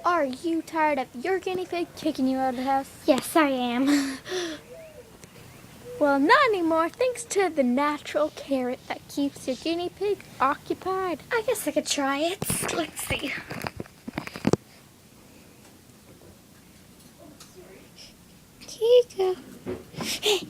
Are you tired of your guinea pig kicking you out of the house? Yes, I am. Well, not anymore, thanks to the natural carrot that keeps your guinea pig occupied. I guess I could try it. Let's see. Here you go.